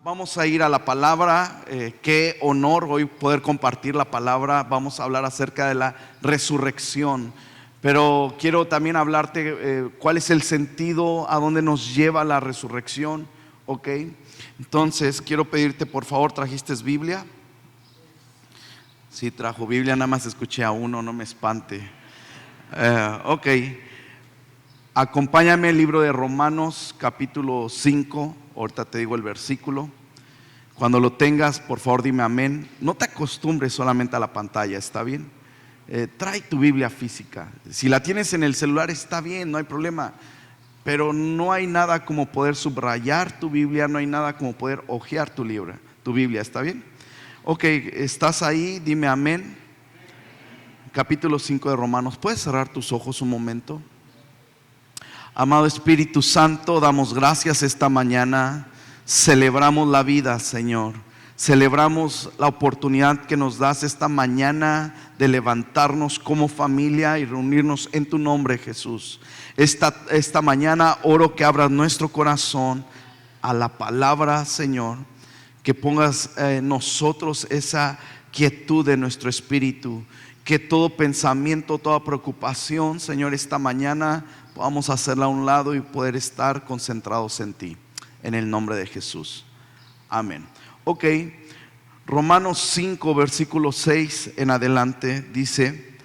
Vamos a ir a la palabra. Qué honor hoy poder compartir la palabra. Vamos a hablar acerca de la resurrección, pero quiero también hablarte cuál es el sentido, a dónde nos lleva la resurrección. Ok, entonces quiero pedirte, por favor, ¿trajiste Biblia? Sí, trajo Biblia, nada más escuché a uno, no me espante. Ok, acompáñame al libro de Romanos capítulo 5. Ahorita te digo el versículo. Cuando lo tengas, por favor dime amén. No te acostumbres solamente a la pantalla, ¿está bien? Trae tu Biblia física. Si la tienes en el celular está bien, no hay problema. Pero no hay nada como poder subrayar tu Biblia, no hay nada como poder hojear tu Biblia, ¿está bien? Ok, ¿estás ahí? Dime amén. Capítulo 5 de Romanos. ¿Puedes cerrar tus ojos un momento? Amado Espíritu Santo, damos gracias esta mañana. Celebramos la vida, Señor. Celebramos la oportunidad que nos das esta mañana de levantarnos como familia y reunirnos en tu nombre, Jesús. Esta mañana oro que abras nuestro corazón a la palabra, Señor. Que pongas en nosotros esa quietud de nuestro espíritu. Que todo pensamiento, toda preocupación, Señor, esta mañana vamos a hacerla a un lado y poder estar concentrados en ti, en el nombre de Jesús, amén. Ok, Romanos 5 versículo 6 en adelante dice: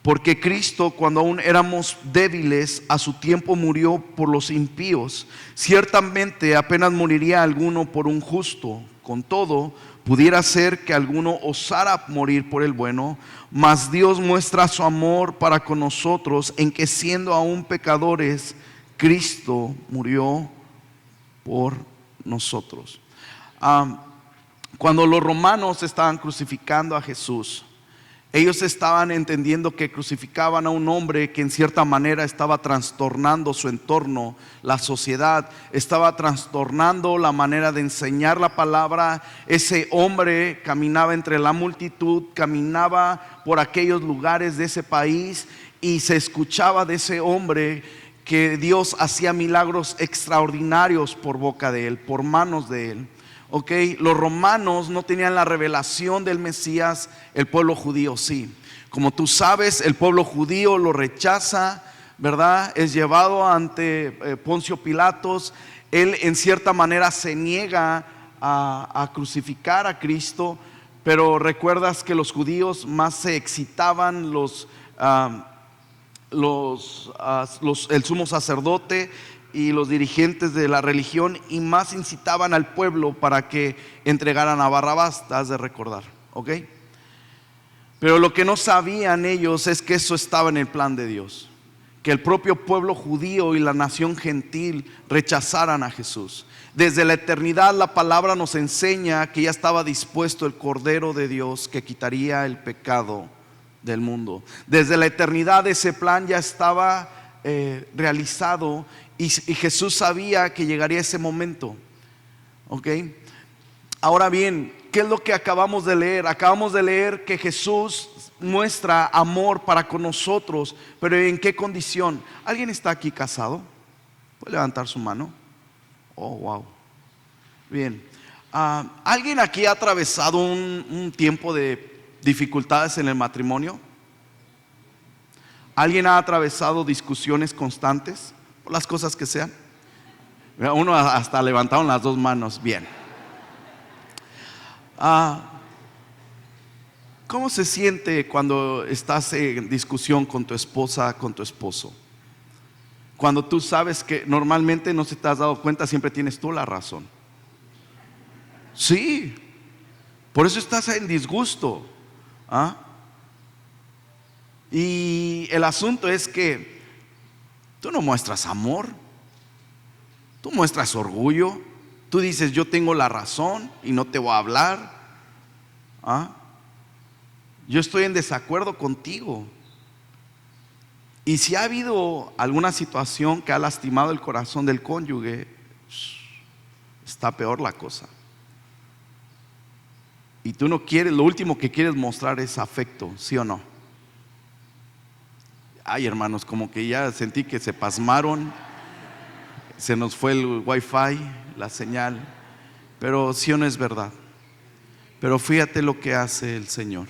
porque Cristo, cuando aún éramos débiles, a su tiempo murió por los impíos. Ciertamente apenas moriría alguno por un justo. Con todo, pudiera ser que alguno osara morir por el bueno, mas Dios muestra su amor para con nosotros en que, siendo aún pecadores, Cristo murió por nosotros. Cuando los romanos estaban crucificando a Jesús, ellos estaban entendiendo que crucificaban a un hombre que en cierta manera estaba trastornando su entorno, la sociedad, estaba trastornando la manera de enseñar la palabra. Ese hombre caminaba entre la multitud, caminaba por aquellos lugares de ese país y se escuchaba de ese hombre que Dios hacía milagros extraordinarios por boca de él, por manos de él. Ok, los romanos no tenían la revelación del Mesías, el pueblo judío sí. Como tú sabes, el pueblo judío lo rechaza, ¿verdad? Es llevado ante Poncio Pilatos. Él en cierta manera se niega a crucificar a Cristo, pero recuerdas que los judíos más se excitaban, el sumo sacerdote y los dirigentes de la religión, y más incitaban al pueblo para que entregaran a Barrabás. Te has de recordar, ¿ok? Pero lo que no sabían ellos es que eso estaba en el plan de Dios, que el propio pueblo judío y la nación gentil rechazaran a Jesús. Desde la eternidad la palabra nos enseña que ya estaba dispuesto el Cordero de Dios que quitaría el pecado del mundo. Desde la eternidad ese plan ya estaba realizado. Y Jesús sabía que llegaría ese momento. Ok. Ahora bien, ¿qué es lo que acabamos de leer? Acabamos de leer que Jesús muestra amor para con nosotros, pero ¿en qué condición? ¿Alguien está aquí casado? ¿Puede levantar su mano? Oh, wow. Bien. ¿Alguien aquí ha atravesado un tiempo de dificultades en el matrimonio? ¿Alguien ha atravesado discusiones constantes? Por las cosas que sean. Uno hasta levantaron las dos manos. Bien. ¿Cómo se siente cuando estás en discusión con tu esposa, con tu esposo? Cuando tú sabes que normalmente, no se te has dado cuenta, siempre tienes tú la razón. Sí. Por eso estás en disgusto. Y el asunto es que tú no muestras amor, tú muestras orgullo. Tú dices: yo tengo la razón y no te voy a hablar. Yo estoy en desacuerdo contigo. Y si ha habido alguna situación que ha lastimado el corazón del cónyuge, está peor la cosa. Y tú no quieres, lo último que quieres mostrar es afecto, ¿sí o no? Ay, hermanos, como que ya sentí que se pasmaron. Se nos fue el wifi, la señal. Pero sí o no es verdad. Pero fíjate lo que hace el Señor.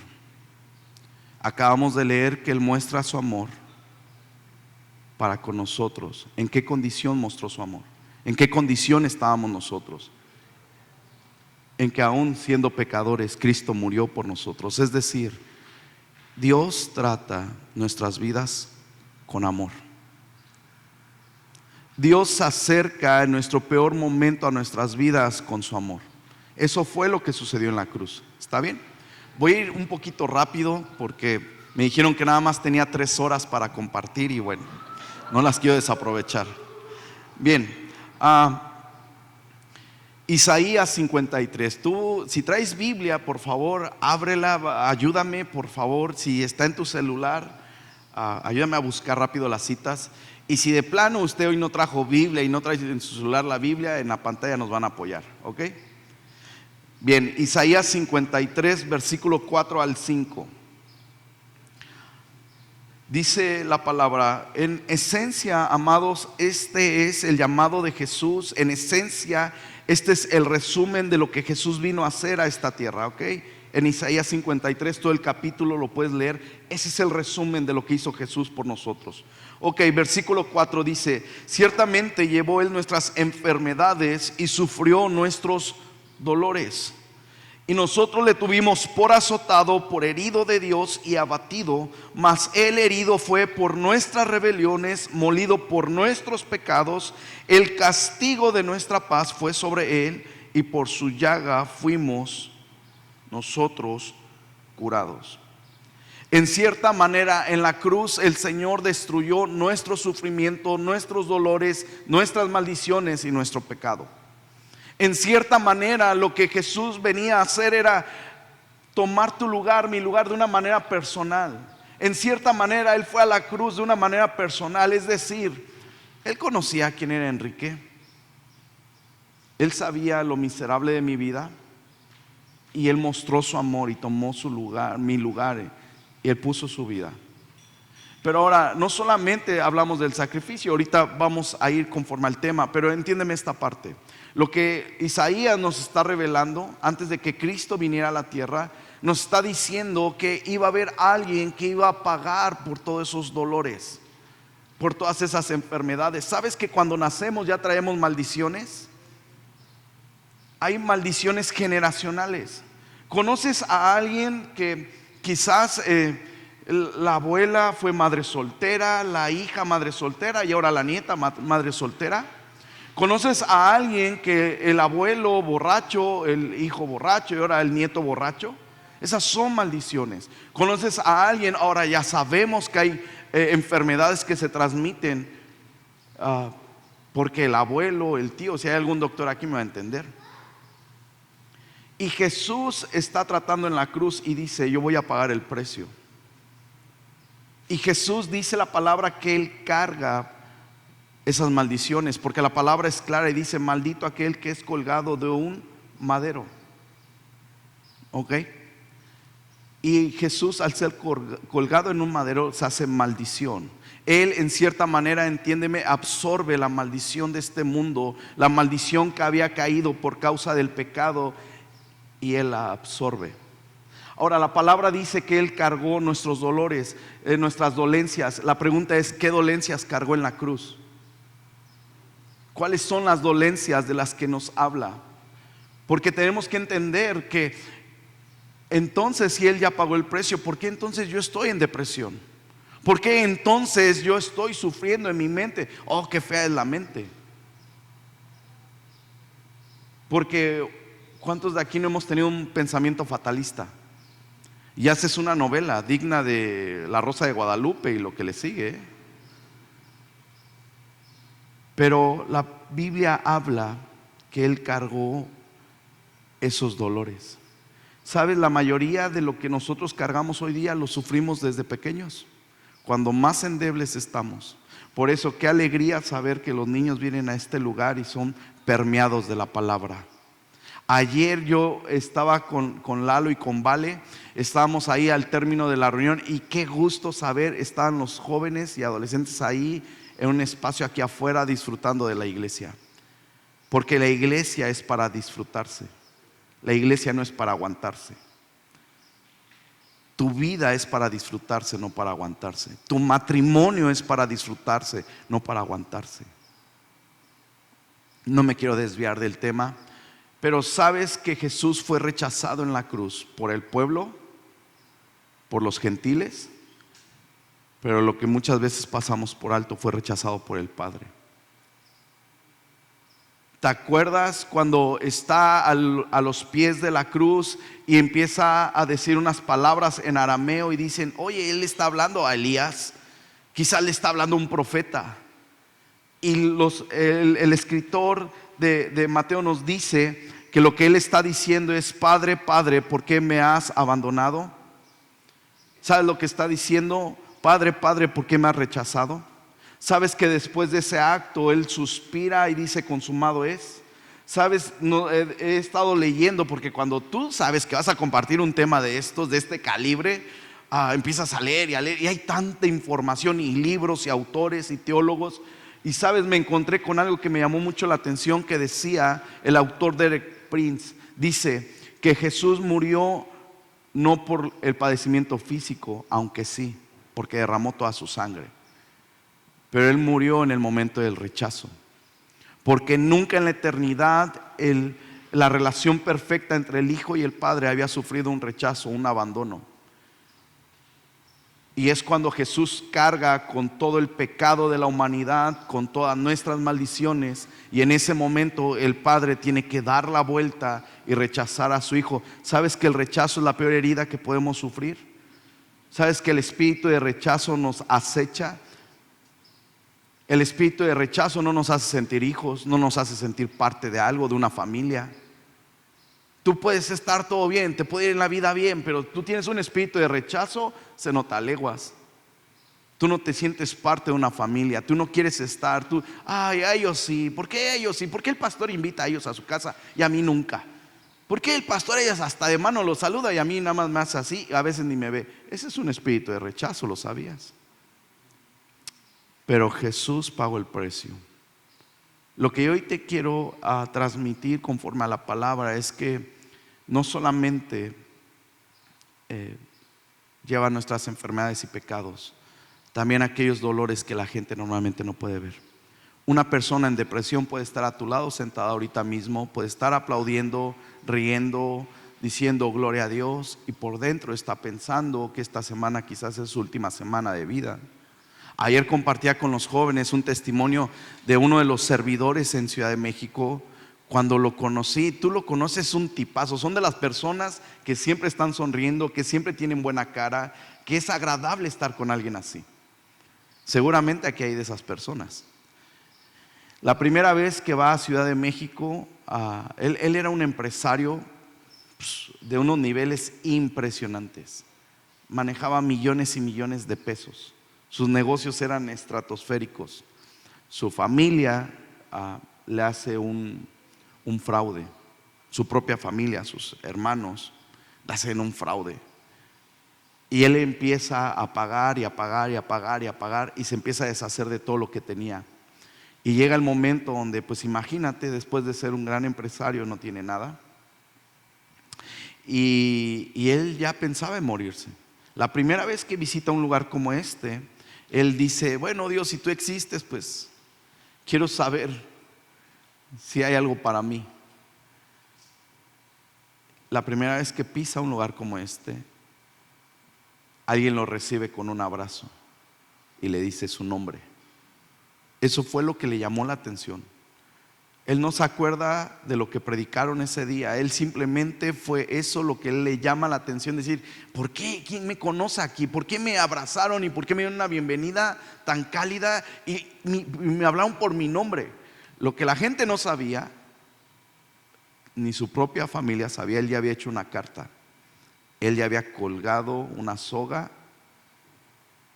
Acabamos de leer que Él muestra su amor para con nosotros. ¿En qué condición mostró su amor? ¿En qué condición estábamos nosotros? En que aún siendo pecadores, Cristo murió por nosotros. Es decir, Dios trata nuestras vidas con amor. Dios se acerca en nuestro peor momento a nuestras vidas con su amor. Eso fue lo que sucedió en la cruz. ¿Está bien? Voy a ir un poquito rápido porque me dijeron que nada más tenía 3 horas para compartir y bueno, no las quiero desaprovechar. Bien, Isaías 53. Tú, si traes Biblia, por favor, ábrela, ayúdame, por favor. Si está en tu celular, ayúdame a buscar rápido las citas. Y si de plano usted hoy no trajo Biblia y no trae en su celular la Biblia, en la pantalla nos van a apoyar, ¿ok? Bien, Isaías 53, versículo 4 al 5. Dice la palabra: en esencia, amados, este es el llamado de Jesús. En esencia, este es el resumen de lo que Jesús vino a hacer a esta tierra, ¿ok? En Isaías 53, todo el capítulo lo puedes leer. Ese es el resumen de lo que hizo Jesús por nosotros. Ok, versículo 4 dice: ciertamente llevó Él nuestras enfermedades y sufrió nuestros dolores. Y nosotros le tuvimos por azotado, por herido de Dios y abatido. Mas Él herido fue por nuestras rebeliones, molido por nuestros pecados. El castigo de nuestra paz fue sobre Él, y por su llaga fuimos nosotros curados. En cierta manera, en la cruz el Señor destruyó nuestro sufrimiento, nuestros dolores, nuestras maldiciones y nuestro pecado. En cierta manera, lo que Jesús venía a hacer era tomar tu lugar, mi lugar, de una manera personal. En cierta manera, Él fue a la cruz de una manera personal. Es decir, Él conocía quién era Enrique. Él sabía lo miserable de mi vida, y Él mostró su amor y tomó su lugar, mi lugar, y Él puso su vida. Pero ahora, no solamente hablamos del sacrificio, ahorita vamos a ir conforme al tema, pero entiéndeme esta parte. Lo que Isaías nos está revelando antes de que Cristo viniera a la tierra, nos está diciendo que iba a haber alguien que iba a pagar por todos esos dolores, por todas esas enfermedades. ¿Sabes que cuando nacemos ya traemos maldiciones? Hay maldiciones generacionales. ¿Conoces a alguien que quizás la abuela fue madre soltera, la hija madre soltera y ahora la nieta madre soltera? ¿Conoces a alguien que el abuelo borracho, el hijo borracho y ahora el nieto borracho? Esas son maldiciones. ¿Conoces a alguien? Ahora ya sabemos que hay enfermedades que se transmiten porque el abuelo, el tío, si hay algún doctor aquí me va a entender. Y Jesús está tratando en la cruz y dice: yo voy a pagar el precio. Y Jesús dice la palabra que Él carga esas maldiciones, porque la palabra es clara y dice: maldito aquel que es colgado de un madero. ¿Ok? Y Jesús, al ser colgado en un madero, se hace maldición. Él, en cierta manera, entiéndeme, absorbe la maldición de este mundo, la maldición que había caído por causa del pecado, y Él la absorbe. Ahora, la palabra dice que Él cargó nuestros dolores, nuestras dolencias. La pregunta es: ¿qué dolencias cargó en la cruz? ¿Cuáles son las dolencias de las que nos habla? Porque tenemos que entender que entonces, si Él ya pagó el precio, ¿por qué entonces yo estoy en depresión? ¿Por qué entonces yo estoy sufriendo en mi mente? Oh, qué fea es la mente. Porque ¿cuántos de aquí no hemos tenido un pensamiento fatalista? Y haces una novela digna de La Rosa de Guadalupe y lo que le sigue. Pero la Biblia habla que Él cargó esos dolores. ¿Sabes? La mayoría de lo que nosotros cargamos hoy día lo sufrimos desde pequeños, cuando más endebles estamos. Por eso, qué alegría saber que los niños vienen a este lugar y son permeados de la palabra. Ayer yo estaba con Lalo y con Vale, estábamos ahí al término de la reunión, y qué gusto saber, estaban los jóvenes y adolescentes ahí en un espacio aquí afuera disfrutando de la iglesia. Porque la iglesia es para disfrutarse. La iglesia no es para aguantarse. Tu vida es para disfrutarse, no para aguantarse. Tu matrimonio es para disfrutarse, no para aguantarse. No me quiero desviar del tema, pero sabes que Jesús fue rechazado en la cruz por el pueblo, por los gentiles, pero lo que muchas veces pasamos por alto, fue rechazado por el Padre. ¿Te acuerdas cuando está a los pies de la cruz y empieza a decir unas palabras en arameo y dicen, oye, él está hablando a Elías, quizás le está hablando a un profeta? Y el escritor de Mateo nos dice que lo que él está diciendo es, Padre, Padre, ¿por qué me has abandonado? ¿Sabes lo que está diciendo? Padre, Padre, ¿por qué me has rechazado? ¿Sabes que después de ese acto él suspira y dice, consumado es? ¿Sabes? No, he estado leyendo, porque cuando tú sabes que vas a compartir un tema de estos, de este calibre, empiezas a leer y hay tanta información y libros y autores y teólogos. Y sabes, me encontré con algo que me llamó mucho la atención, que decía el autor Derek Prince. Dice que Jesús murió no por el padecimiento físico, aunque sí, porque derramó toda su sangre, pero él murió en el momento del rechazo, porque nunca en la eternidad la relación perfecta entre el Hijo y el Padre había sufrido un rechazo, un abandono. Y es cuando Jesús carga con todo el pecado de la humanidad, con todas nuestras maldiciones, y en ese momento el Padre tiene que dar la vuelta y rechazar a su Hijo. ¿Sabes que el rechazo es la peor herida que podemos sufrir? ¿Sabes que el espíritu de rechazo nos acecha? El espíritu de rechazo no nos hace sentir hijos, no nos hace sentir parte de algo, de una familia. Tú puedes estar todo bien, te puede ir en la vida bien, pero tú tienes un espíritu de rechazo, se nota a leguas. Tú no te sientes parte de una familia, tú no quieres estar, ay, a ellos sí, ¿por qué ellos sí? ¿Por qué el pastor invita a ellos a su casa y a mí nunca? ¿Por qué el pastor a ellos hasta de mano los saluda y a mí nada más me hace así, a veces ni me ve? Ese es un espíritu de rechazo, ¿lo sabías? Pero Jesús pagó el precio. Lo que hoy te quiero transmitir conforme a la palabra es que no solamente lleva nuestras enfermedades y pecados, también aquellos dolores que la gente normalmente no puede ver. Una persona en depresión puede estar a tu lado sentada ahorita mismo, puede estar aplaudiendo, riendo, diciendo gloria a Dios, y por dentro está pensando que esta semana quizás es su última semana de vida. Ayer compartía con los jóvenes un testimonio de uno de los servidores en Ciudad de México. Cuando lo conocí, tú lo conoces, un tipazo. Son de las personas que siempre están sonriendo, que siempre tienen buena cara, que es agradable estar con alguien así. Seguramente aquí hay de esas personas. La primera vez que va a Ciudad de México, él era un empresario de unos niveles impresionantes. Manejaba millones y millones de pesos. Sus negocios eran estratosféricos. Su familia le hace un fraude. Su propia familia, sus hermanos, le hacen un fraude. Y él empieza a pagar y a pagar y a pagar y a pagar, y se empieza a deshacer de todo lo que tenía. Y llega el momento donde, pues imagínate, después de ser un gran empresario, no tiene nada. Y él ya pensaba en morirse. La primera vez que visita un lugar como este, él dice, bueno, Dios, si tú existes, pues quiero saber si hay algo para mí. La primera vez que pisa un lugar como este, alguien lo recibe con un abrazo y le dice su nombre. Eso fue lo que le llamó la atención. Él no se acuerda de lo que predicaron ese día. Él simplemente fue eso lo que él le llama la atención. Decir, ¿por qué? ¿Quién me conoce aquí? ¿Por qué me abrazaron? ¿Y por qué me dieron una bienvenida tan cálida? Y me hablaron por mi nombre. Lo que la gente no sabía, ni su propia familia sabía, él ya había hecho una carta. Él ya había colgado una soga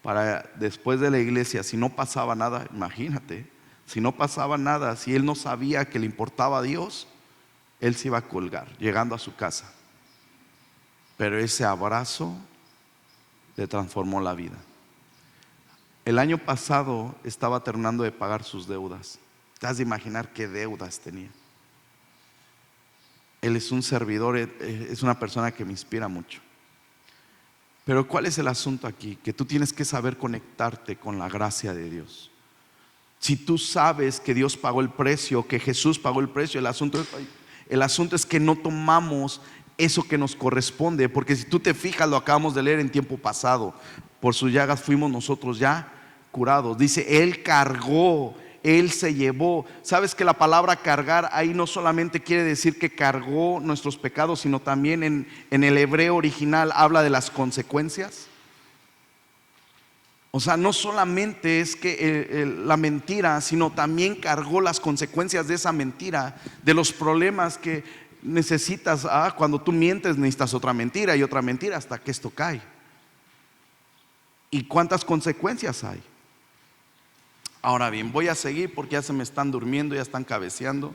para después de la iglesia, si no pasaba nada, imagínate. Si no pasaba nada, si él no sabía que le importaba a Dios, él se iba a colgar llegando a su casa. Pero ese abrazo le transformó la vida. El año pasado estaba terminando de pagar sus deudas. Te has de imaginar qué deudas tenía. Él es un servidor, es una persona que me inspira mucho. Pero ¿cuál es el asunto aquí? Que tú tienes que saber conectarte con la gracia de Dios. Si tú sabes que Dios pagó el precio, que Jesús pagó el precio, el asunto es que no tomamos eso que nos corresponde. Porque si tú te fijas, lo acabamos de leer en tiempo pasado: por sus llagas fuimos nosotros ya curados. Dice, Él cargó, Él se llevó. ¿Sabes que la palabra cargar ahí no solamente quiere decir que cargó nuestros pecados, sino también en el hebreo original habla de las consecuencias? O sea, no solamente es que la mentira, sino también cargó las consecuencias de esa mentira, de los problemas que necesitas. Cuando tú mientes necesitas otra mentira y otra mentira hasta que esto cae. ¿Y cuántas consecuencias hay? Ahora bien, voy a seguir porque ya se me están durmiendo, ya están cabeceando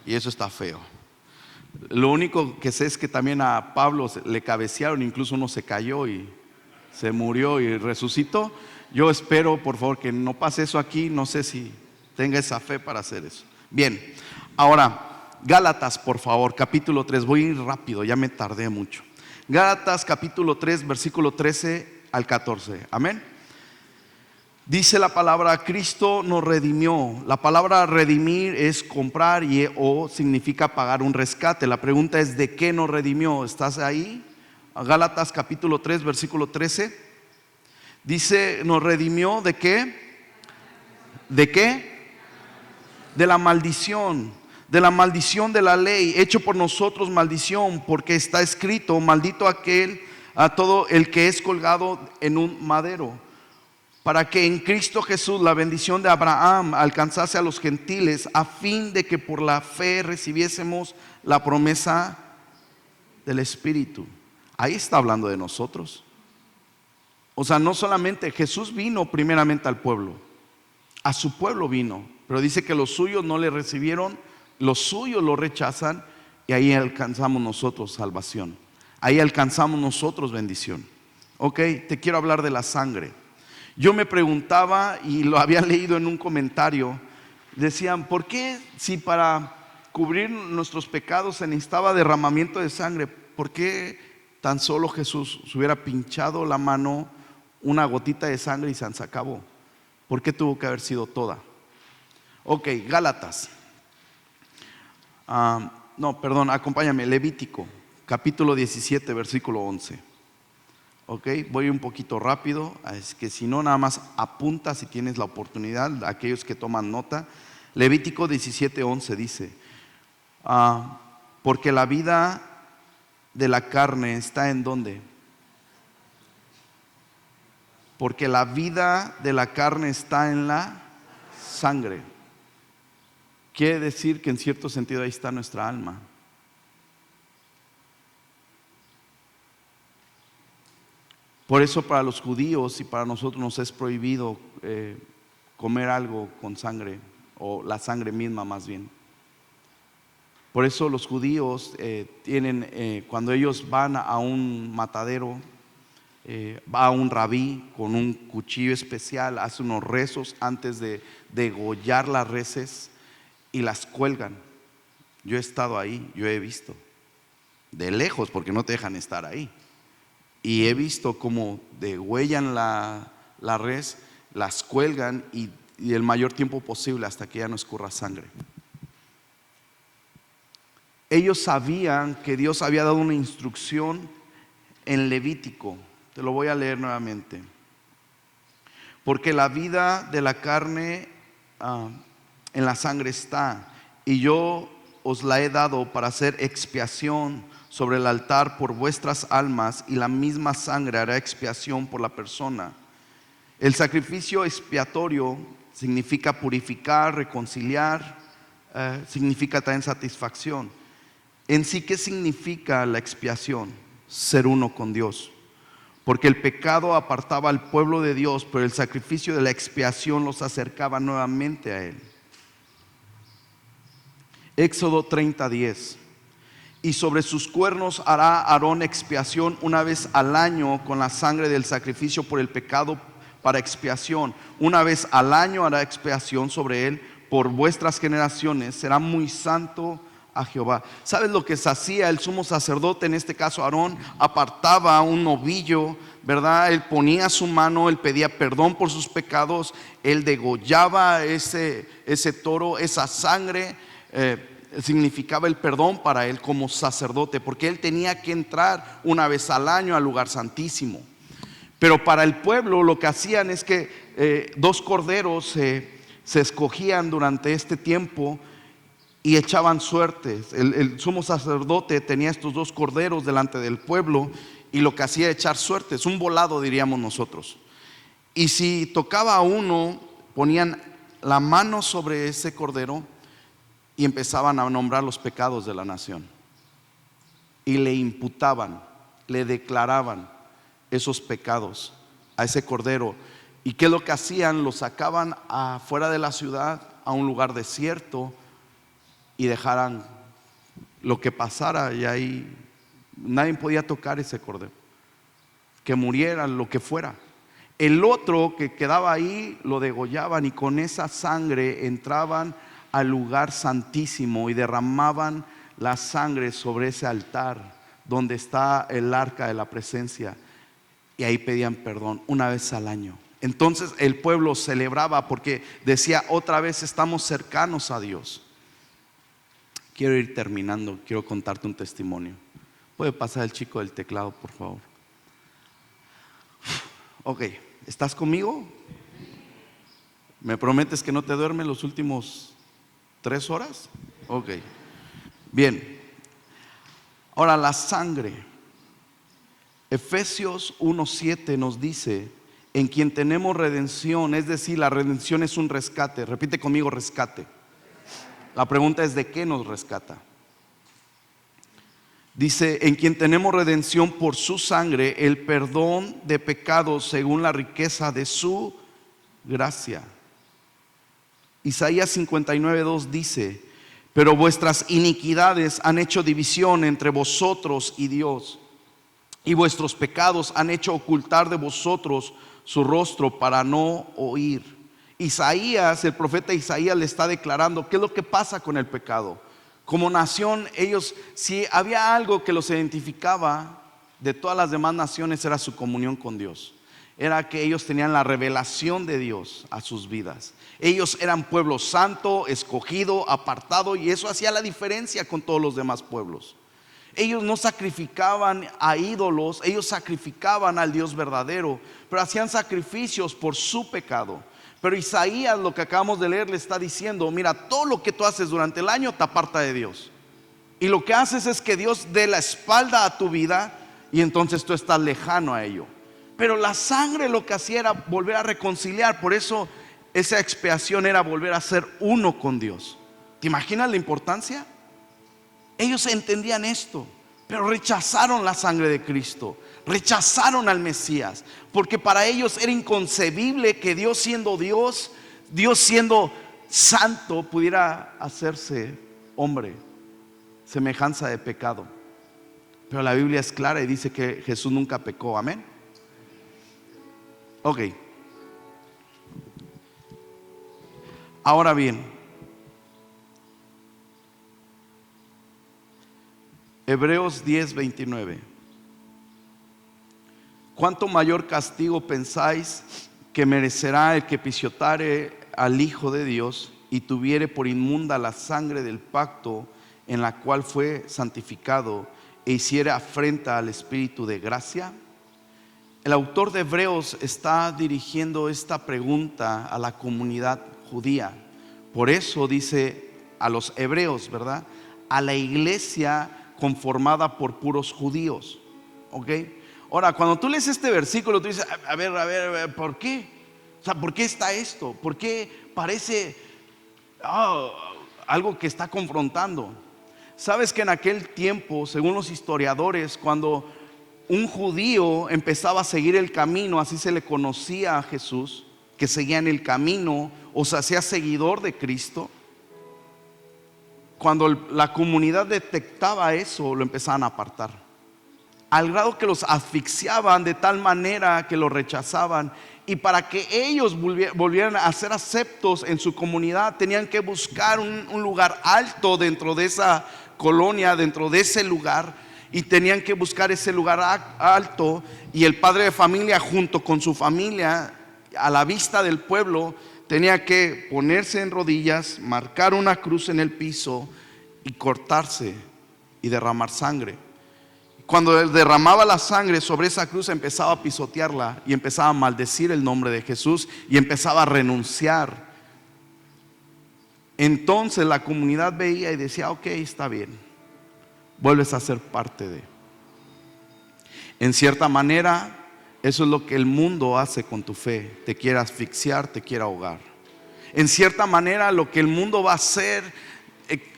y eso está feo. Lo único que sé es que también a Pablo le cabecearon, incluso uno se cayó y se murió y resucitó. Yo espero, por favor, que no pase eso aquí. No sé si tenga esa fe para hacer eso. Bien, ahora Gálatas, por favor, capítulo 3. Voy a ir rápido, ya me tardé mucho. Gálatas capítulo 3, versículo 13 al 14. Amén. Dice la palabra: Cristo nos redimió. La palabra redimir es comprar o significa pagar un rescate. La pregunta es: ¿de qué nos redimió? ¿Estás ahí? Gálatas capítulo 3, versículo 13. Dice, nos redimió ¿de qué? ¿De qué? De la maldición. De la maldición de la ley, hecho por nosotros maldición, porque está escrito: maldito aquel, a todo el que es colgado en un madero, para que en Cristo Jesús la bendición de Abraham alcanzase a los gentiles, a fin de que por la fe recibiésemos la promesa del Espíritu. Ahí está hablando de nosotros. O sea, no solamente Jesús vino primeramente al pueblo, a su pueblo vino, pero dice que los suyos no le recibieron, los suyos lo rechazan, y ahí alcanzamos nosotros salvación, ahí alcanzamos nosotros bendición. Ok, te quiero hablar de la sangre. Yo me preguntaba, y lo había leído en un comentario, decían, ¿por qué si para cubrir nuestros pecados se necesitaba derramamiento de sangre? ¿Por qué tan solo Jesús se hubiera pinchado la mano, una gotita de sangre y se acabó? ¿Por qué tuvo que haber sido toda? Ok, Gálatas. Acompáñame, Levítico, capítulo 17, versículo 11. Ok, voy un poquito rápido, es que si no, nada más apunta si tienes la oportunidad, aquellos que toman nota. Levítico 17, 11 dice, porque la vida de la carne está ¿en dónde? Porque la vida de la carne está en la sangre. Quiere decir que en cierto sentido ahí está nuestra alma. Por eso para los judíos y para nosotros nos es prohibido comer algo con sangre, o la sangre misma más bien. Por eso los judíos cuando ellos van a un matadero, va a un rabí con un cuchillo especial, hace unos rezos antes de degollar las reses y las cuelgan. Yo he estado ahí, yo he visto de lejos porque no te dejan estar ahí, y he visto cómo degüellan la res, las cuelgan y el mayor tiempo posible hasta que ya no escurra sangre. Ellos sabían que Dios había dado una instrucción en Levítico. Te lo voy a leer nuevamente. Porque la vida de la carne en la sangre está, y yo os la he dado para hacer expiación sobre el altar por vuestras almas, y la misma sangre hará expiación por la persona. El sacrificio expiatorio significa purificar, reconciliar, significa también satisfacción. En sí, ¿qué significa la expiación? Ser uno con Dios. Porque el pecado apartaba al pueblo de Dios, pero el sacrificio de la expiación los acercaba nuevamente a Él. Éxodo 30:10. Y sobre sus cuernos hará Aarón expiación una vez al año con la sangre del sacrificio por el pecado para expiación. Una vez al año hará expiación sobre él por vuestras generaciones. Será muy santo a Jehová. ¿Sabes lo que se hacía? El sumo sacerdote, en este caso Aarón, apartaba un novillo, ¿verdad? Él ponía su mano, él pedía perdón por sus pecados, él degollaba ese toro, esa sangre significaba el perdón para él como sacerdote, porque él tenía que entrar una vez al año al lugar santísimo. Pero para el pueblo lo que hacían es que 2 corderos se escogían durante este tiempo y echaban suertes. El sumo sacerdote tenía estos 2 corderos delante del pueblo y lo que hacía era echar suertes, un volado diríamos nosotros. Y si tocaba a uno, ponían la mano sobre ese cordero y empezaban a nombrar los pecados de la nación. Y le imputaban, le declaraban esos pecados a ese cordero. ¿Y qué es lo que hacían? Lo sacaban afuera de la ciudad, a un lugar desierto, y dejaran lo que pasara, y ahí nadie podía tocar ese cordero, que muriera, lo que fuera. El otro que quedaba ahí lo degollaban, y con esa sangre entraban al lugar santísimo y derramaban la sangre sobre ese altar donde está el arca de la presencia, y ahí pedían perdón una vez al año. Entonces el pueblo celebraba porque decía: otra vez estamos cercanos a Dios. Quiero ir terminando, quiero contarte un testimonio. ¿Puede pasar el chico del teclado, por favor? Ok, ¿estás conmigo? ¿Me prometes que no te duermes los últimos 3 horas? Ok, bien. Ahora, la sangre. Efesios 1:7 nos dice: en quien tenemos redención, es decir, la redención es un rescate. Repite conmigo: rescate. La pregunta es: ¿de qué nos rescata? Dice: en quien tenemos redención por su sangre, el perdón de pecados según la riqueza de su gracia. Isaías 59:2 dice: pero vuestras iniquidades han hecho división entre vosotros y Dios, y vuestros pecados han hecho ocultar de vosotros su rostro para no oír. Isaías, el profeta Isaías, le está declarando qué es lo que pasa con el pecado. Como nación, ellos, si había algo que los identificaba de todas las demás naciones, era su comunión con Dios. Era que ellos tenían la revelación de Dios a sus vidas. Ellos eran pueblo santo, escogido, apartado, y eso hacía la diferencia con todos los demás pueblos. Ellos no sacrificaban a ídolos, ellos sacrificaban al Dios verdadero, pero hacían sacrificios por su pecado. Pero Isaías, lo que acabamos de leer, le está diciendo: mira, todo lo que tú haces durante el año te aparta de Dios, y lo que haces es que Dios dé la espalda a tu vida, y entonces tú estás lejano a ello. Pero la sangre lo que hacía era volver a reconciliar. Por eso esa expiación era volver a ser uno con Dios. ¿Te imaginas la importancia? Ellos entendían esto, pero rechazaron la sangre de Cristo, rechazaron al Mesías, porque para ellos era inconcebible que Dios siendo Dios, Dios siendo santo, pudiera hacerse hombre, semejanza de pecado. Pero la Biblia es clara y dice que Jesús nunca pecó. Amén. Ok. Ahora bien, Hebreos 10:29. ¿Cuánto mayor castigo pensáis que merecerá el que pisoteare al Hijo de Dios y tuviere por inmunda la sangre del pacto en la cual fue santificado, e hiciere afrenta al Espíritu de gracia? El autor de Hebreos está dirigiendo esta pregunta a la comunidad judía. Por eso dice a los hebreos, ¿verdad? A la iglesia conformada por puros judíos. ¿Ok? Ahora, cuando tú lees este versículo, tú dices: a ver, ¿por qué? O sea, ¿por qué está esto? ¿Por qué parece algo que está confrontando? Sabes que en aquel tiempo, según los historiadores, cuando un judío empezaba a seguir el camino, así se le conocía a Jesús, que seguía en el camino o se hacía seguidor de Cristo. Cuando la comunidad detectaba eso, lo empezaban a apartar. al grado que los asfixiaban de tal manera que los rechazaban. Y para que ellos volvieran a ser aceptos en su comunidad, tenían que buscar un lugar alto dentro de esa colonia, dentro de ese lugar, y tenían que buscar ese lugar alto. Y el padre de familia, junto con su familia, a la vista del pueblo, tenía que ponerse en rodillas, marcar una cruz en el piso y cortarse y derramar sangre. Cuando él derramaba la sangre sobre esa cruz, empezaba a pisotearla y empezaba a maldecir el nombre de Jesús y empezaba a renunciar. Entonces la comunidad veía y decía: ok, está bien, vuelves a ser parte de. En cierta manera, eso es lo que el mundo hace con tu fe. Te quiere asfixiar, te quiere ahogar. En cierta manera, lo que el mundo va a hacer,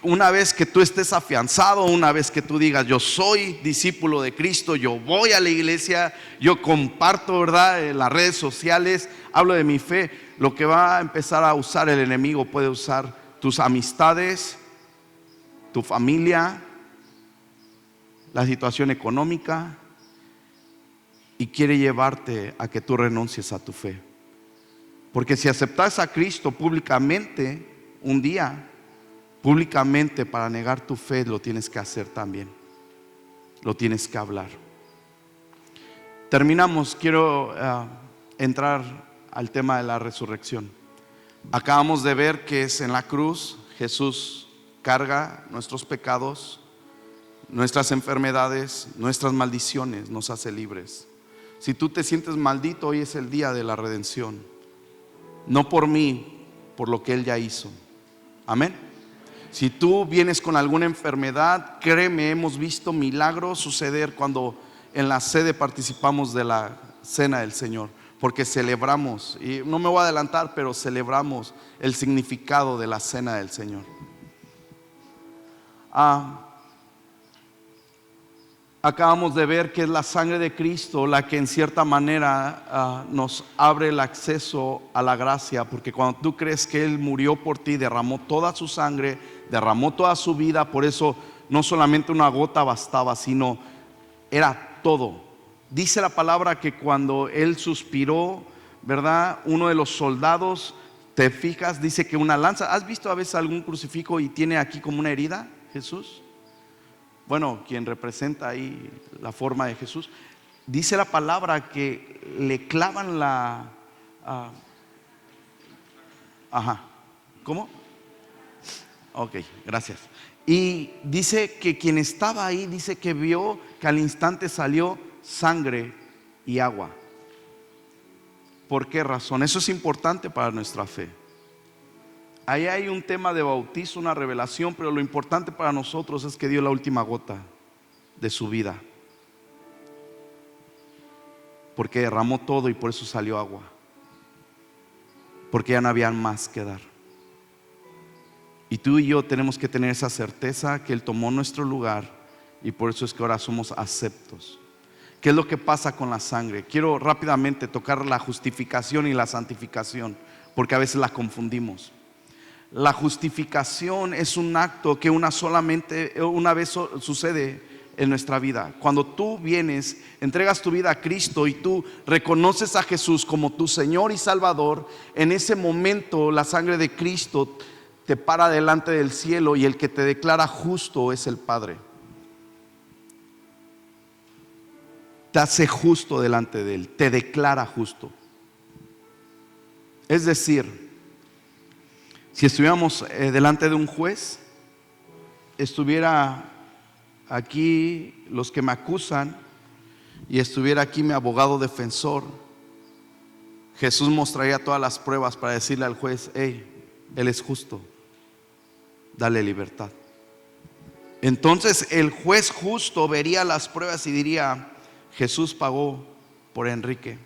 una vez que tú estés afianzado, una vez que tú digas: yo soy discípulo de Cristo, yo voy a la iglesia, yo comparto, ¿verdad?, en las redes sociales, hablo de mi fe. Lo que va a empezar a usar el enemigo, puede usar tus amistades, tu familia, la situación económica, y quiere llevarte a que tú renuncies a tu fe. Porque si aceptas a Cristo públicamente, un día públicamente, para negar tu fe, lo tienes que hacer también. Lo tienes que hablar. Terminamos. Quiero entrar al tema de la resurrección. Acabamos de ver que es en la cruz. Jesús carga nuestros pecados, nuestras enfermedades, nuestras maldiciones, nos hace libres. Si tú te sientes maldito, hoy es el día de la redención. No por mí, por lo que Él ya hizo. Amén. Si tú vienes con alguna enfermedad, créeme, hemos visto milagros suceder cuando en la sede participamos de la cena del Señor, porque celebramos, y no me voy a adelantar, pero celebramos el significado de la cena del Señor. Acabamos de ver que es la sangre de Cristo la que en cierta manera nos abre el acceso a la gracia, porque cuando tú crees que Él murió por ti, derramó toda su sangre, derramó toda su vida. Por eso no solamente una gota bastaba, sino era todo. Dice la palabra que cuando Él suspiró, ¿verdad?, uno de los soldados, te fijas, dice que una lanza. ¿Has visto a veces algún crucifijo y tiene aquí como una herida, Jesús? Bueno, quien representa ahí la forma de Jesús. Dice la palabra que le clavan la... ¿Cómo? Ok, gracias. Y dice que quien estaba ahí, dice que vio que al instante salió sangre y agua. ¿Por qué razón? Eso es importante para nuestra fe. Ahí hay un tema de bautizo, una revelación, pero lo importante para nosotros es que dio la última gota de su vida, porque derramó todo y por eso salió agua, porque ya no había más que dar. Y tú y yo tenemos que tener esa certeza que Él tomó nuestro lugar, y por eso es que ahora somos aceptos. ¿Qué es lo que pasa con la sangre? Quiero rápidamente tocar la justificación y la santificación, porque a veces la confundimos. La justificación es un acto que una vez sucede en nuestra vida. Cuando tú vienes, entregas tu vida a Cristo y tú reconoces a Jesús como tu Señor y Salvador, en ese momento la sangre de Cristo te para delante del cielo, y el que te declara justo es el Padre. Te hace justo delante de Él, te declara justo. Es decir, si estuviéramos delante de un juez, estuviera aquí los que me acusan y estuviera aquí mi abogado defensor, Jesús mostraría todas las pruebas para decirle al juez: hey, Él es justo, dale libertad. Entonces el juez justo vería las pruebas y diría: Jesús pagó por Enrique,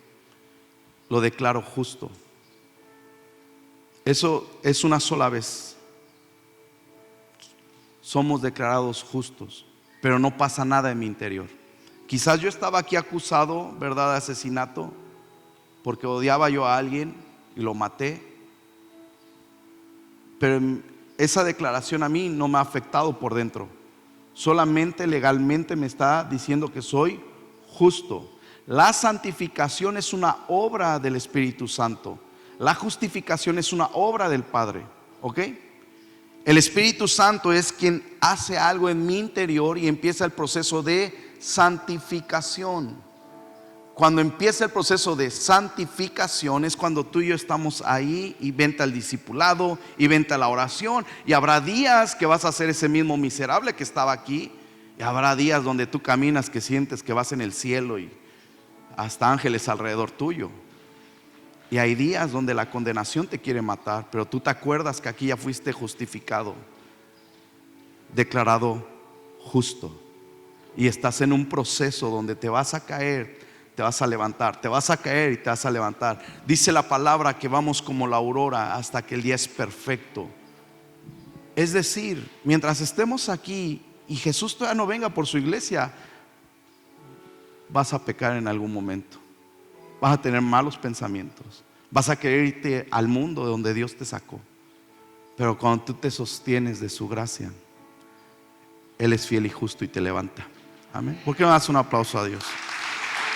lo declaro justo. Eso es una sola vez. Somos declarados justos, pero no pasa nada en mi interior. Quizás yo estaba aquí acusado, ¿verdad?, de asesinato, porque odiaba yo a alguien y lo maté. Pero esa declaración a mí no me ha afectado por dentro. Solamente legalmente me está diciendo que soy justo. La santificación es una obra del Espíritu Santo. La justificación es una obra del Padre. ¿Ok? El Espíritu Santo es quien hace algo en mi interior y empieza el proceso de santificación. Cuando empieza el proceso de santificación es cuando tú y yo estamos ahí, y vente al discipulado y vente a la oración, y habrá días que vas a ser ese mismo miserable que estaba aquí, y habrá días donde tú caminas que sientes que vas en el cielo y hasta ángeles alrededor tuyo, y hay días donde la condenación te quiere matar, pero tú te acuerdas que aquí ya fuiste justificado, declarado justo, y estás en un proceso donde te vas a caer, te vas a levantar, te vas a caer y te vas a levantar. Dice la palabra que vamos como la aurora hasta que el día es perfecto. Es decir, mientras estemos aquí y Jesús todavía no venga por su iglesia, vas a pecar en algún momento, vas a tener malos pensamientos, vas a querer irte al mundo de donde Dios te sacó. Pero cuando tú te sostienes de su gracia, Él es fiel y justo y te levanta. Amén. ¿Por qué no das un aplauso a Dios?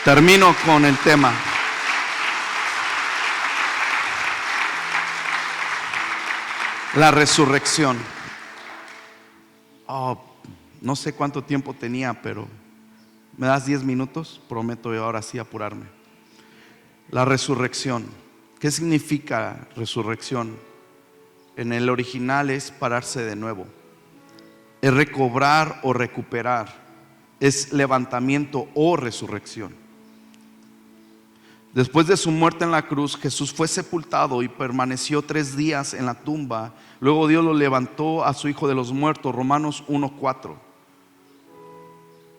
Termino con el tema. La resurrección. No sé cuánto tiempo tenía, pero ¿me das 10 minutos? Prometo yo ahora sí apurarme. La resurrección. ¿Qué significa resurrección? En el original es pararse de nuevo. Es recobrar o recuperar. Es levantamiento o resurrección. Después de su muerte en la cruz, Jesús fue sepultado y permaneció 3 días en la tumba. Luego Dios lo levantó a su Hijo de los muertos. Romanos 1:4.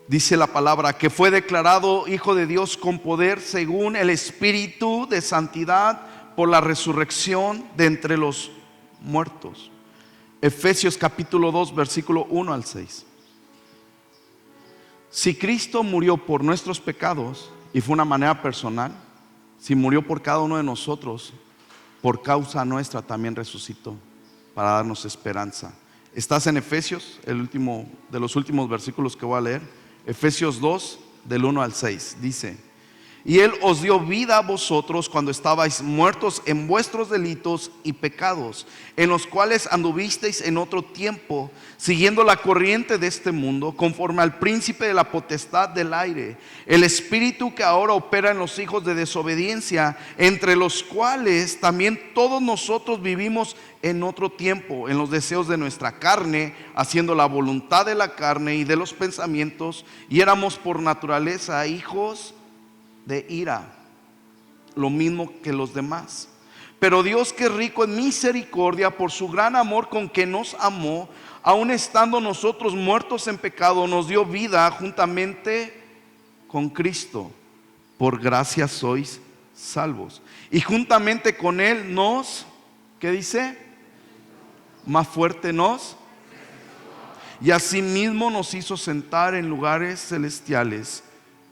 Dice la palabra que fue declarado Hijo de Dios con poder según el Espíritu de santidad por la resurrección de entre los muertos. Efesios capítulo 2 versículo 1 al 6. Si Cristo murió por nuestros pecados y fue una manera personal, si murió por cada uno de nosotros, por causa nuestra también resucitó para darnos esperanza. Estás en Efesios, el último de los últimos versículos que voy a leer. Efesios 2 del 1 al 6 dice: y Él os dio vida a vosotros cuando estabais muertos en vuestros delitos y pecados, en los cuales anduvisteis en otro tiempo, siguiendo la corriente de este mundo, conforme al príncipe de la potestad del aire, el espíritu que ahora opera en los hijos de desobediencia, entre los cuales también todos nosotros vivimos en otro tiempo, en los deseos de nuestra carne, haciendo la voluntad de la carne y de los pensamientos, y éramos por naturaleza hijos de ira, lo mismo que los demás. Pero Dios, que es rico en misericordia, por su gran amor con que nos amó, aun estando nosotros muertos en pecado, nos dio vida juntamente con Cristo. Por gracia sois salvos. Y juntamente con Él nos, ¿qué dice? Más fuerte nos. Y asimismo nos hizo sentar en lugares celestiales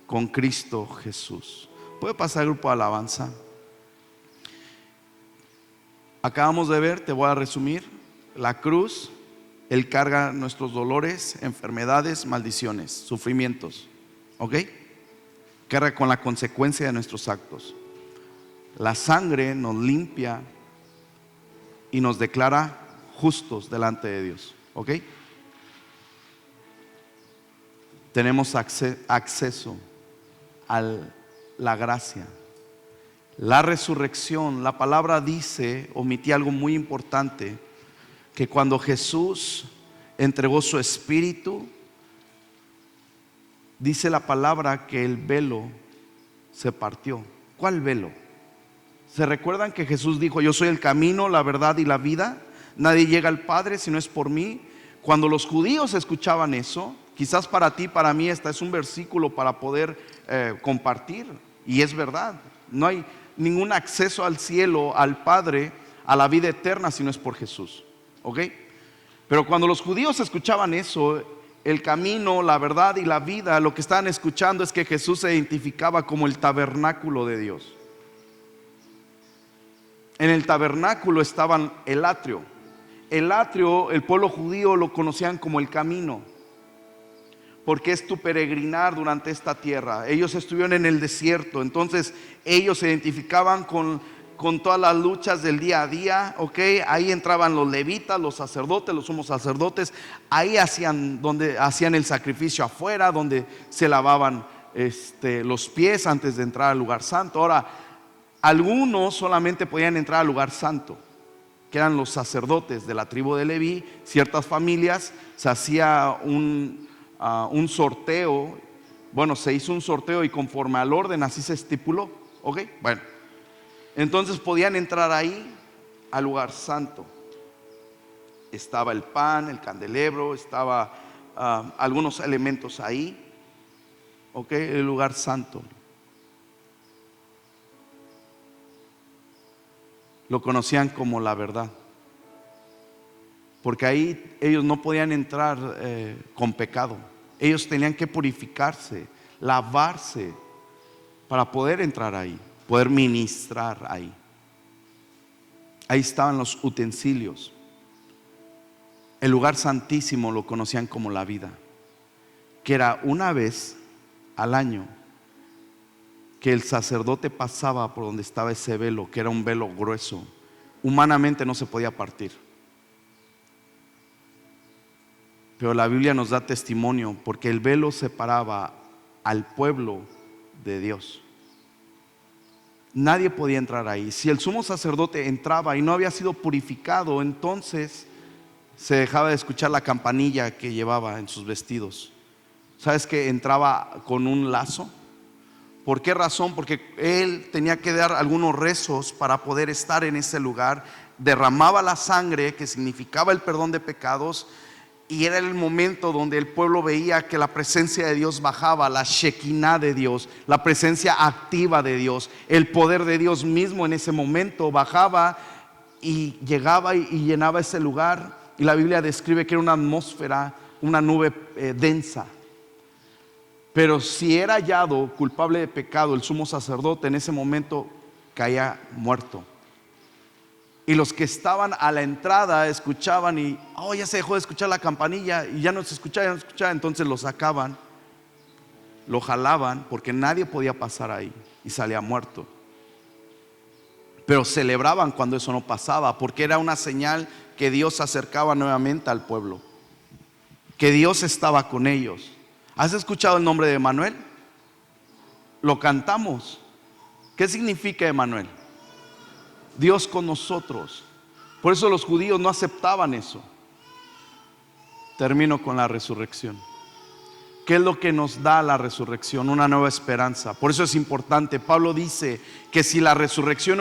con Cristo Jesús. ¿Puede pasar el grupo de alabanza? Acabamos de ver, te voy a resumir, la cruz. Él carga nuestros dolores, enfermedades, maldiciones, sufrimientos. ¿Ok? Carga con la consecuencia de nuestros actos. La sangre nos limpia y nos declara justos delante de Dios. ¿Ok? Tenemos acceso a la gracia. La resurrección, la palabra dice, omití algo muy importante, que cuando Jesús entregó su espíritu, dice la palabra que el velo se partió. ¿Cuál velo? ¿Se recuerdan que Jesús dijo: yo soy el camino, la verdad y la vida? Nadie llega al Padre si no es por mí. Cuando los judíos escuchaban eso, quizás para ti, para mí, este es un versículo para poder compartir, y es verdad. No hay ningún acceso al cielo, al Padre, a la vida eterna si no es por Jesús. ¿Ok? Pero cuando los judíos escuchaban eso, el camino, la verdad y la vida, lo que estaban escuchando es que Jesús se identificaba como el tabernáculo de Dios. En el tabernáculo estaban el atrio. El atrio, el pueblo judío lo conocían como el camino. porque es tu peregrinar durante esta tierra. Ellos estuvieron en el desierto, entonces ellos se identificaban con todas las luchas del día a día, ¿ok? Ahí entraban los levitas, los sacerdotes, los sumos sacerdotes. Ahí donde hacían el sacrificio afuera, donde se lavaban los pies antes de entrar al lugar santo. Ahora, algunos solamente podían entrar al lugar santo, que eran los sacerdotes de la tribu de Leví. Ciertas familias se hacía un sorteo. Bueno, se hizo un sorteo y conforme al orden así se estipuló, ¿ok? Bueno, entonces podían entrar ahí al lugar santo. Estaba el pan, el candelabro, estaba algunos elementos ahí, ¿ok? El lugar santo. Lo conocían como la verdad, porque ahí ellos no podían entrar con pecado. Ellos tenían que purificarse, lavarse para poder entrar ahí, poder ministrar ahí. Ahí estaban los utensilios. El lugar santísimo lo conocían como la vida, que era una vez al año que el sacerdote pasaba por donde estaba ese velo, que era un velo grueso. Humanamente no se podía partir, pero la Biblia nos da testimonio, porque el velo separaba al pueblo de Dios. Nadie podía entrar ahí. Si el sumo sacerdote entraba y no había sido purificado, entonces se dejaba de escuchar la campanilla que llevaba en sus vestidos. ¿Sabes que entraba con un lazo? ¿Por qué razón? Porque él tenía que dar algunos rezos para poder estar en ese lugar. Derramaba la sangre, que significaba el perdón de pecados, y era el momento donde el pueblo veía que la presencia de Dios bajaba, la Shekinah de Dios, la presencia activa de Dios, el poder de Dios mismo en ese momento bajaba y llegaba y llenaba ese lugar. Y la Biblia describe que era una atmósfera, una nube densa. Pero si era hallado culpable de pecado el sumo sacerdote, en ese momento caía muerto. Y los que estaban a la entrada escuchaban y ya se dejó de escuchar la campanilla y ya no se escuchaba, entonces lo sacaban, lo jalaban, porque nadie podía pasar ahí y salía muerto. Pero celebraban cuando eso no pasaba, porque era una señal que Dios se acercaba nuevamente al pueblo, que Dios estaba con ellos. ¿Has escuchado el nombre de Emanuel? Lo cantamos. ¿Qué significa Emanuel? Dios con nosotros. Por eso los judíos no aceptaban eso. Termino con la resurrección. ¿Qué es lo que nos da la resurrección? Una nueva esperanza. Por eso es importante. Pablo dice que si la resurrección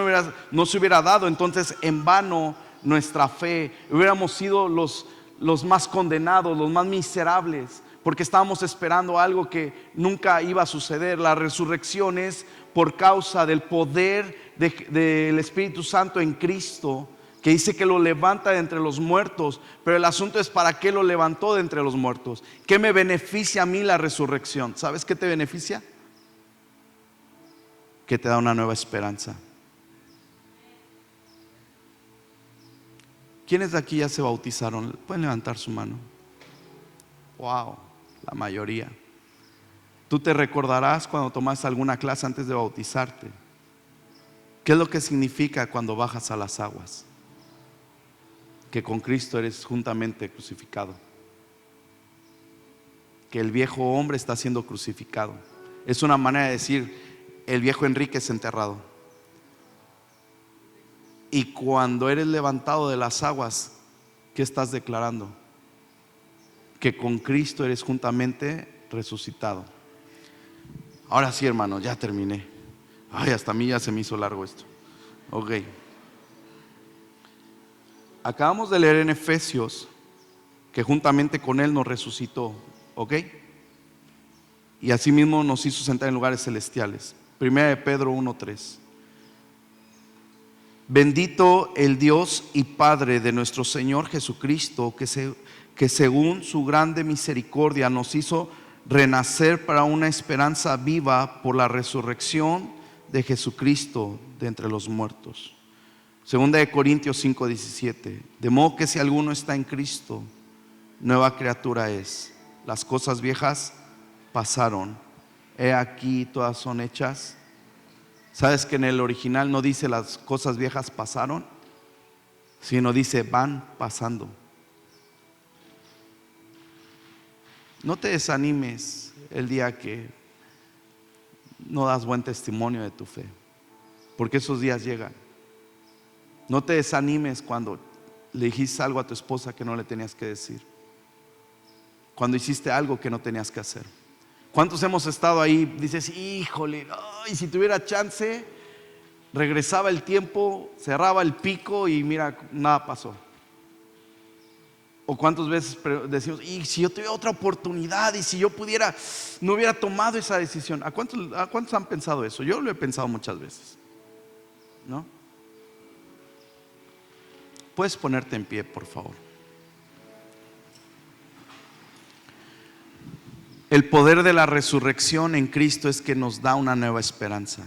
no se hubiera dado, entonces en vano nuestra fe, hubiéramos sido los más condenados, los más miserables, porque estábamos esperando algo que nunca iba a suceder. La resurrección es por causa del poder del Espíritu Santo en Cristo, que dice que lo levanta de entre los muertos. Pero el asunto es, ¿para qué lo levantó de entre los muertos? ¿Qué me beneficia a mí la resurrección? ¿Sabes qué te beneficia? Que te da una nueva esperanza. ¿Quiénes de aquí ya se bautizaron? Pueden levantar su mano. Wow, la mayoría. Tú te recordarás cuando tomaste alguna clase antes de bautizarte. ¿Qué es lo que significa cuando bajas a las aguas? Que con Cristo eres juntamente crucificado, que el viejo hombre está siendo crucificado. Es una manera de decir: el viejo Enrique es enterrado. Y cuando eres levantado de las aguas, ¿qué estás declarando? Que con Cristo eres juntamente resucitado. Ahora sí, hermano, ya terminé. Hasta a mí ya se me hizo largo esto. Ok. Acabamos de leer en Efesios que juntamente con Él nos resucitó. Ok. Y asimismo nos hizo sentar en lugares celestiales. Primera de Pedro 1:3. Bendito el Dios y Padre de nuestro Señor Jesucristo, que según su grande misericordia nos hizo renacer para una esperanza viva por la resurrección de Jesucristo de entre los muertos. Segunda de Corintios 5:17. De modo que si alguno está en Cristo, nueva criatura es. las cosas viejas pasaron, he aquí todas son hechas. ¿Sabes que en el original no dice las cosas viejas pasaron, sino dice van pasando? No te desanimes el día que no das buen testimonio de tu fe, porque esos días llegan. No te desanimes cuando le dijiste algo a tu esposa que no le tenías que decir, cuando hiciste algo que no tenías que hacer. ¿Cuántos hemos estado ahí? Dices, híjole, ay, si tuviera chance, regresaba el tiempo, cerraba el pico y mira, nada pasó. O cuántas veces decimos, y si yo tuviera otra oportunidad, y si yo pudiera, no hubiera tomado esa decisión. ¿A cuántos han pensado eso? Yo lo he pensado muchas veces, ¿no? Puedes ponerte en pie, por favor. El poder de la resurrección en Cristo es que nos da una nueva esperanza.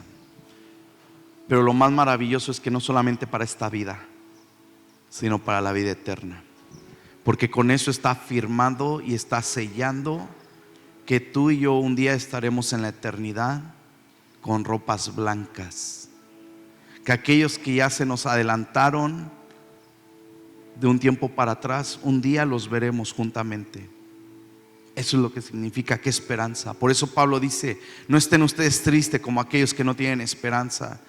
Pero lo más maravilloso es que no solamente para esta vida, sino para la vida eterna. Porque con eso está firmando y está sellando que tú y yo un día estaremos en la eternidad con ropas blancas. Que aquellos que ya se nos adelantaron de un tiempo para atrás, un día los veremos juntamente. Eso es lo que significa, qué esperanza. Por eso Pablo dice, no estén ustedes tristes como aquellos que no tienen esperanza.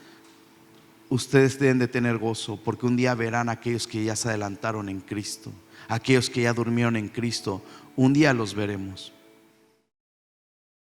Ustedes deben de tener gozo, porque un día verán a aquellos que ya se adelantaron en Cristo, aquellos que ya durmieron en Cristo, un día los veremos.